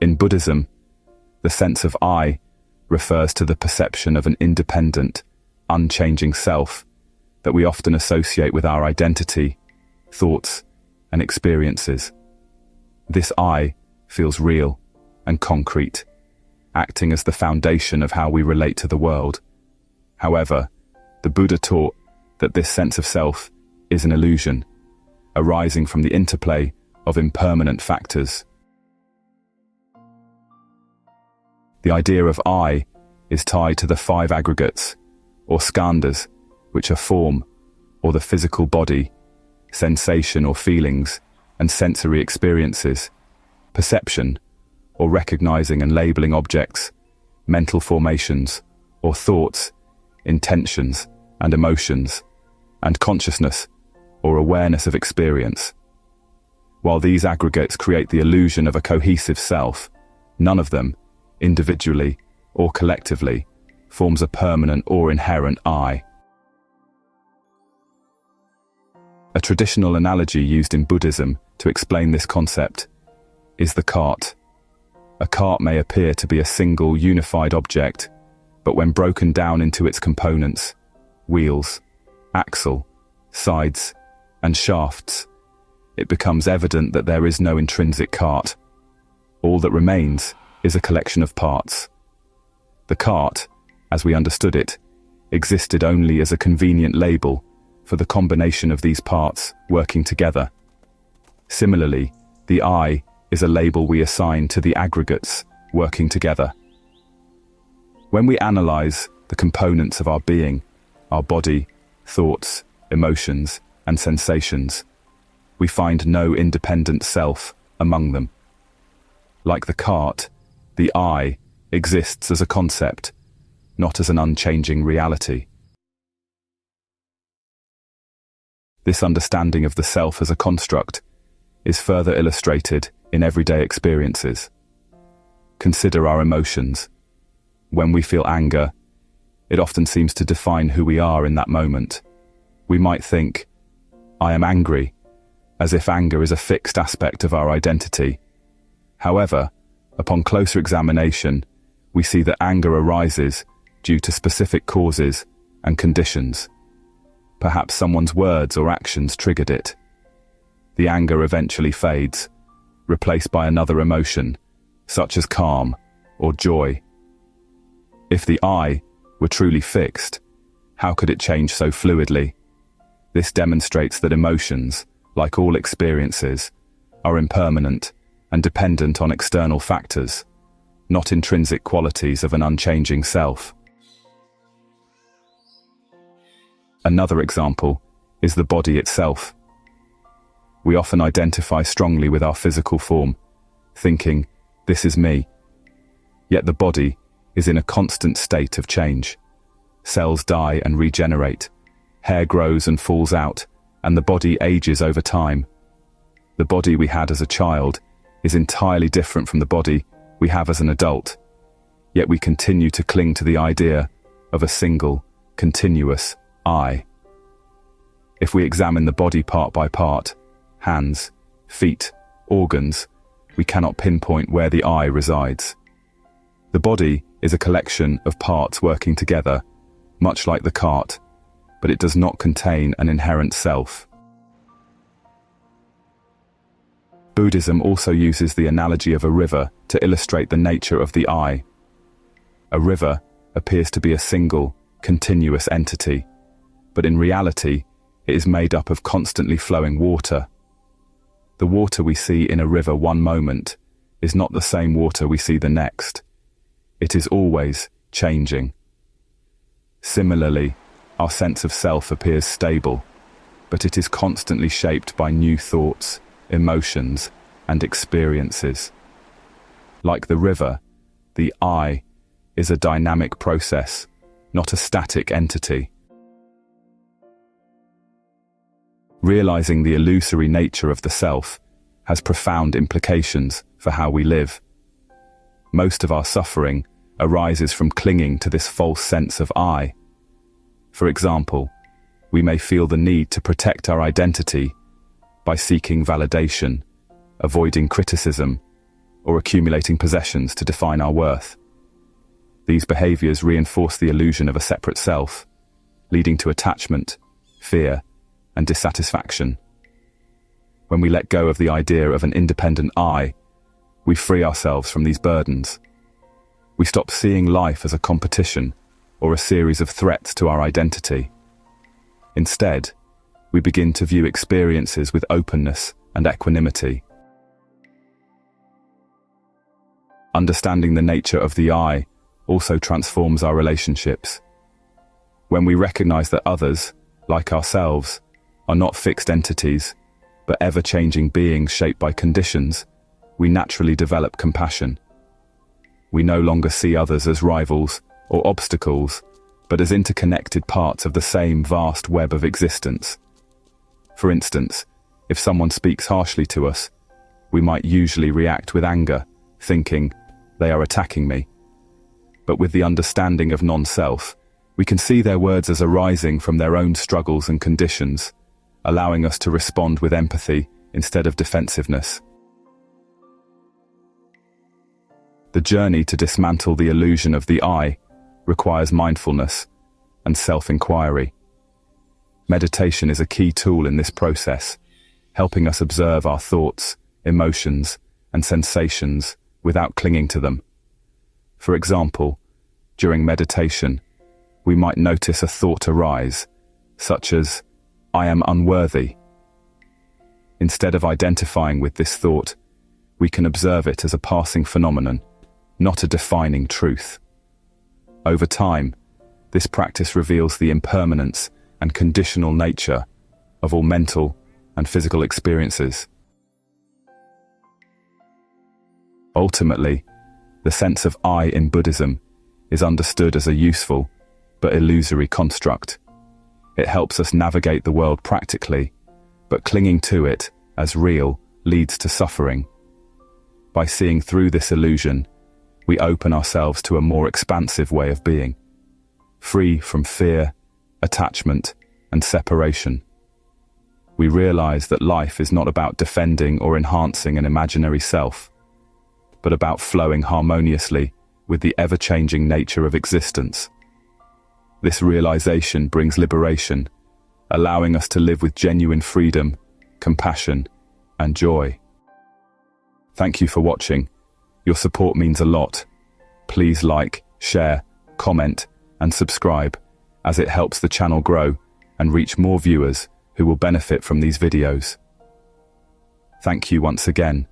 In Buddhism, the sense of I refers to the perception of an independent, unchanging self that we often associate with our identity, thoughts, and experiences. This I feels real and concrete, acting as the foundation of how we relate to the world. However, the Buddha taught that this sense of self is an illusion, arising from the interplay of impermanent factors. The idea of I is tied to the 5 aggregates, or skandhas, which are form, or the physical body, sensation or feelings, and sensory experiences, perception, or recognizing and labeling objects, mental formations, or thoughts, intentions, and emotions, and consciousness, or awareness of experience. While these aggregates create the illusion of a cohesive self, none of them, individually or collectively, forms a permanent or inherent I. A traditional analogy used in Buddhism to explain this concept is the cart. A cart may appear to be a single, unified object, but when broken down into its components, wheels, axle, sides, and shafts, it becomes evident that there is no intrinsic cart. All that remains is a collection of parts. The cart, as we understood it, existed only as a convenient label for the combination of these parts working together. Similarly, the I is a label we assign to the aggregates working together. When we analyze the components of our being, our body, thoughts, emotions, and sensations, we find no independent self among them. Like the cart, the I exists as a concept, not as an unchanging reality. This understanding of the self as a construct is further illustrated in everyday experiences. Consider our emotions. When we feel anger, it often seems to define who we are in that moment. We might think, I am angry, as if anger is a fixed aspect of our identity. However, upon closer examination, we see that anger arises due to specific causes and conditions. Perhaps someone's words or actions triggered it. The anger eventually fades, replaced by another emotion, such as calm or joy. If the I were truly fixed, how could it change so fluidly? This demonstrates that emotions, like all experiences, are impermanent and dependent on external factors, not intrinsic qualities of an unchanging self. Another example is the body itself. We often identify strongly with our physical form, thinking, this is me. Yet the body is in a constant state of change. Cells die and regenerate, hair grows and falls out, and the body ages over time. The body we had as a child is entirely different from the body we have as an adult, yet we continue to cling to the idea of a single, continuous I. If we examine the body part by part, hands, feet, organs, we cannot pinpoint where the I resides. The body is a collection of parts working together, much like the cart, but it does not contain an inherent self. Buddhism also uses the analogy of a river to illustrate the nature of the I. A river appears to be a single, continuous entity, but in reality, it is made up of constantly flowing water. The water we see in a river one moment is not the same water we see the next. It is always changing. Similarly, our sense of self appears stable, but it is constantly shaped by new thoughts, emotions, and experiences. Like the river, the I is a dynamic process, not a static entity. Realizing the illusory nature of the self has profound implications for how we live. Most of our suffering arises from clinging to this false sense of I. For example, we may feel the need to protect our identity by seeking validation, avoiding criticism, or accumulating possessions to define our worth. These behaviors reinforce the illusion of a separate self, leading to attachment, fear, and dissatisfaction. When we let go of the idea of an independent I, we free ourselves from these burdens. We stop seeing life as a competition or a series of threats to our identity. Instead, we begin to view experiences with openness and equanimity. Understanding the nature of the I also transforms our relationships. When we recognize that others, like ourselves, are not fixed entities, but ever-changing beings shaped by conditions, we naturally develop compassion. We no longer see others as rivals or obstacles, but as interconnected parts of the same vast web of existence. For instance, if someone speaks harshly to us, we might usually react with anger, thinking, "They are attacking me." But with the understanding of non-self, we can see their words as arising from their own struggles and conditions, allowing us to respond with empathy instead of defensiveness. The journey to dismantle the illusion of the I requires mindfulness and self-inquiry. Meditation is a key tool in this process, helping us observe our thoughts, emotions, and sensations without clinging to them. For example, during meditation, we might notice a thought arise, such as, "I am unworthy." Instead of identifying with this thought, we can observe it as a passing phenomenon, not a defining truth. Over time, this practice reveals the impermanence and conditional nature of all mental and physical experiences. Ultimately, the sense of I in Buddhism is understood as a useful but illusory construct. It helps us navigate the world practically, but clinging to it as real leads to suffering. By seeing through this illusion, we open ourselves to a more expansive way of being, free from fear, attachment, and separation. We realize that life is not about defending or enhancing an imaginary self, but about flowing harmoniously with the ever-changing nature of existence. This realization brings liberation, allowing us to live with genuine freedom, compassion, and joy. Thank you for watching. Your support means a lot. Please like, share, comment, and subscribe, as it helps the channel grow and reach more viewers who will benefit from these videos. Thank you once again.